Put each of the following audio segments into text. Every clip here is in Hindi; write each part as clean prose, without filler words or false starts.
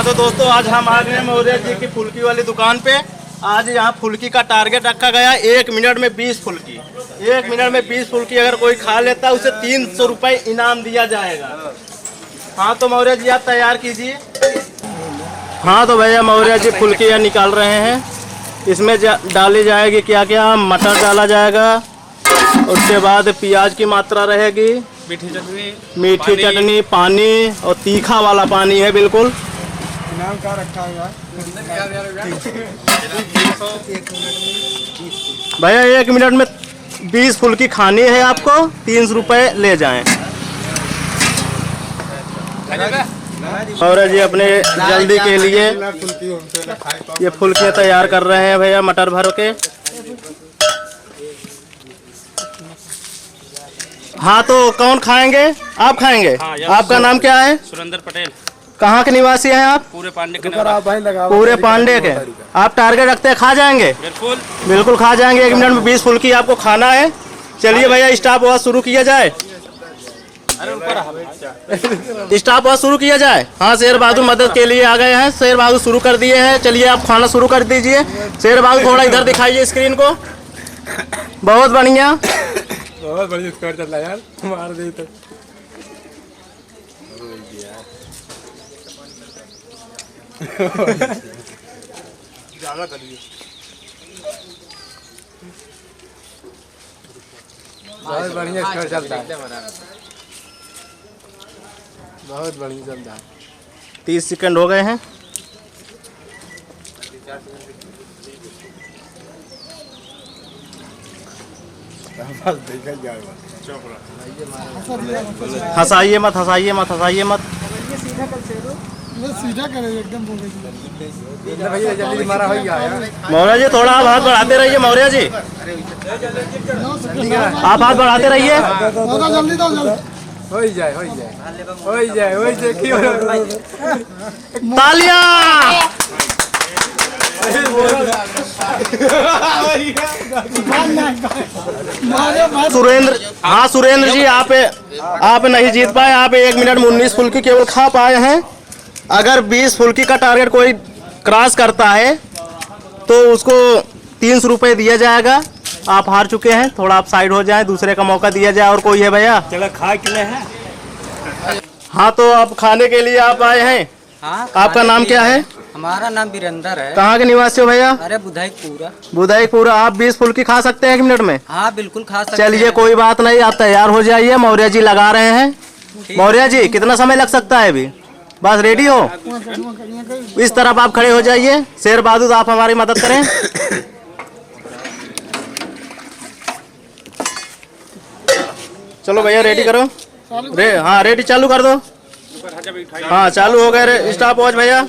हाँ तो दोस्तों आज हम आ गए मौर्य जी की फुल्की वाली दुकान पे। आज यहाँ फुल्की का टारगेट रखा गया 1 मिनट में 20 फुल्की। 1 मिनट में 20 फुल्की अगर कोई खा लेता है उसे 300 रुपये इनाम दिया जाएगा। हाँ तो मौर्य जी आप तैयार कीजिए। हाँ तो भैया मौर्य जी फुल्कियाँ निकाल रहे हैं। इसमें डाली जाएगी क्या क्या, मटर डाला जाएगा, उसके बाद प्याज की मात्रा रहेगी, मीठी चटनी, पानी और तीखा वाला पानी है बिल्कुल। नाम क्या रखा है भैया 1 मिनट में 20 फुल्की खानी है आपको, 300 रुपये ले जाएं। और जी अपने जल्दी के लिए ये फुल्कियाँ तैयार कर रहे हैं भैया मटर भर के। हाँ तो कौन खाएंगे? आप खाएंगे? हाँ, आपका नाम क्या है? सुरेंद्र पटेल। कहाँ के निवासी हैं आप? पूरे पांडे के। पूरे पांडे के। आप टारगेट रखते हैं खा जाएंगे? बिल्कुल बिल्कुल खा जाएंगे। 1 मिनट में 20 फुल्की आपको खाना है। चलिए भैया स्टॉप वॉच शुरू किया जाए। स्टॉप वॉच शुरू किया जाए। हाँ शेर बहादुर मदद के लिए आ गए हैं। शेर बहादुर शुरू कर दिए हैं। चलिए आप खाना शुरू कर दीजिए। शेर बहादुर थोड़ा इधर दिखाइए स्क्रीन को। बहुत बढ़िया, बहुत बढ़िया स्कोर चल रहा है यार, मार दे तो। बहुत बढ़िया स्कोर चलता है, बहुत बढ़िया चलता है। 30 सेकंड हो गए हैं। हंसाइए मत, हंसाइए मत, हंसाइए मत। सीधा करे एकदम भैया, जल्दी मारा हो गया यार। मौर्य जी थोड़ा आप हाथ बढ़ाते रहिए। मौर्य जी आप हाथ बढ़ाते रहिए। जल्दी दो, जल्दी हो जाए, हो जाए, हो जाए, हो जाए। तालियां। सुरेंद्र, हाँ सुरेंद्र जी आप नहीं जीत पाए। आप 1 मिनट में 19 फुल्की केवल खा पाए हैं। अगर 20 फुल्की का टारगेट कोई क्रॉस करता है तो उसको 300 रुपये दिया जाएगा। आप हार चुके हैं, थोड़ा आप साइड हो जाएं, दूसरे का मौका दिया जाए। और कोई है भैया? चलो खा के ले हैं। हाँ तो आप खाने के लिए आप आए हैं। हाँ, आपका नाम क्या है? हमारा नाम वीरेंद्र है। कहाँ के निवासी हो भैया? अरे बुधाईपुरा। बुधाईपुरा। आप 20 फुल्की खा सकते हैं 1 मिनट में? हाँ बिल्कुल खा सकते चलिए हैं। कोई बात नहीं, आप तैयार हो जाइए। मौर्य जी लगा रहे हैं। मौर्य जी कितना समय लग सकता है अभी? बस रेडी हो? इस तरफ आप खड़े हो जाइए। शेर बहादुर आप हमारी मदद करें। चलो भैया रेडी करो। हाँ रेडी चालू कर दो। हाँ चालू हो गए। स्टॉप वॉच भैया।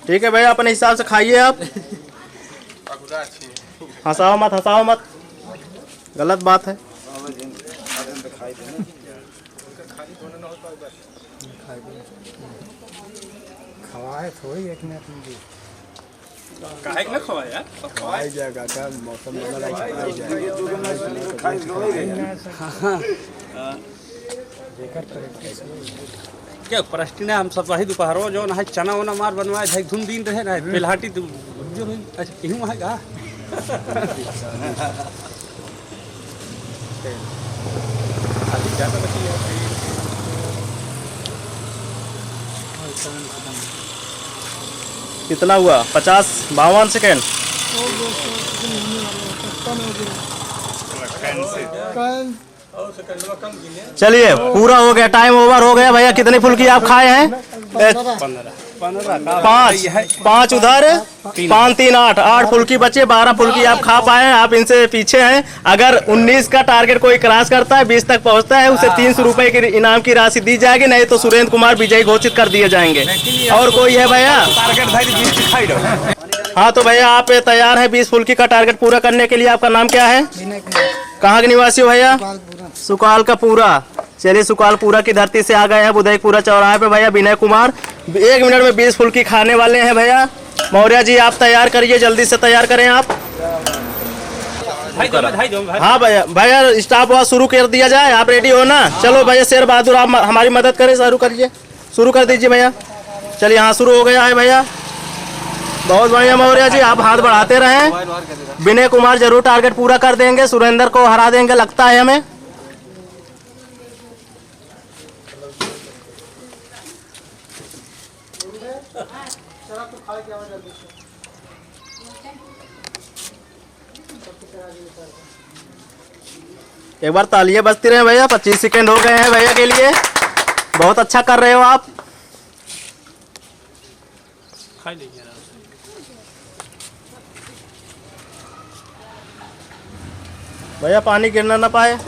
ठीक है भैया अपने हिसाब से खाइए आप। हंसाओ मत, हंसाओ मत, गलत बात है। खवाए थोड़ी 1 मिनट में काहे ना खवाया? खवाई जाएगा क्या? मौसम क्या प्रश्न है? हम सब वही दोपहरों जो ना चना वना मार बनवाए थे, धुन दिन रहे ना बेलहाटी जो अच्छा क्यों आएगा? कितना हुआ? 52 सेकेंड। चलिए पूरा हो गया, टाइम ओवर हो गया। भैया कितनी फुल्की आप खाए हैं? 5 उधर, 5 3 8 फुल्की बचे। 12 फुल्की आप खा पाए हैं। आप इनसे पीछे हैं। अगर 19 का टारगेट कोई क्रॉस करता है, 20 तक पहुंचता है, उसे 300 रुपए की इनाम की राशि दी जाएगी। नहीं तो सुरेंद्र कुमार विजयी घोषित कर दिए जाएंगे। और कोई है भैया? हाँ तो भैया आप तैयार हैं 20 फुल्की का टारगेट पूरा करने के लिए? आपका नाम क्या है? कहाँ के निवासी हो भैया? सुकाल का पूरा। चलिए सुकालपुरा की धरती से आ गए हैं बुधाईपुरा चौराहे पे भैया विनय कुमार। 1 मिनट में 20 फुल्की खाने वाले हैं भैया। मौर्य जी आप तैयार करिए, जल्दी से तैयार करें आप। हाँ भैया, भैया स्टॉप वॉच शुरू कर दिया जाए। आप रेडी हो ना? चलो भैया शेर बहादुर आप हमारी मदद करें, शुरू करिए। शुरू कर दीजिए भैया। चलिए हाँ शुरू हो गया है भैया। बहुत बढ़िया मौर्य जी, आप हाथ बढ़ाते रहें। विनय कुमार जरूर टारगेट पूरा कर देंगे, सुरेंद्र को हरा देंगे लगता है हमें। एक बार तालियां बजती रहे भैया। 25 सेकंड हो गए हैं भैया के लिए। बहुत अच्छा कर रहे हो आप। खा लीजिए। भैया पानी गिरना ना पाए।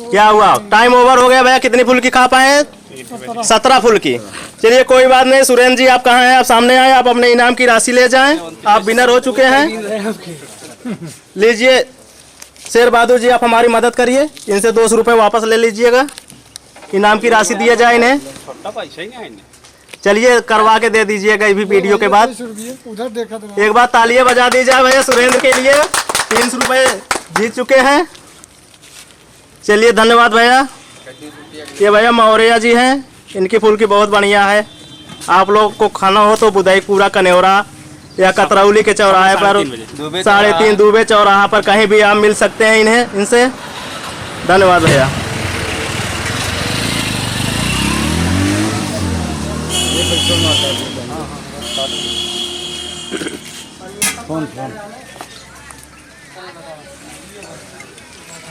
क्या हुआ? टाइम ओवर हो गया भैया। कितनी फुल्की खा पाए? 17 फुल्की। चलिए कोई बात नहीं। सुरेंद्र जी आप कहाँ हैं? आप सामने आए, आप अपने इनाम की राशि ले जाएं। आप विनर हो चुके हैं। लीजिए शेर बहादुर जी, आप हमारी मदद करिए। इनसे 200 रुपये वापस ले लीजिएगा। इनाम की राशि दिया जाए इन्हें। छोटा पैसा ही नहीं। चलिए करवा के दे दीजिएगा ये भी वीडियो के बाद। उधर देखा था। एक बार तालियां बजा दी जाए भैया सुरेंद्र के लिए। 300 रुपये जीत चुके हैं। चलिए धन्यवाद भैया। ये भैया मौर्य जी हैं, इनकी फुल्की बहुत बढ़िया है। आप लोग को खाना हो तो बुदाईपुरा कनेौरा या कतरौली के चौराहे पर 3:30 दुबे चौराहा पर कहीं भी आप मिल सकते हैं इनसे। धन्यवाद भैया। Phone phone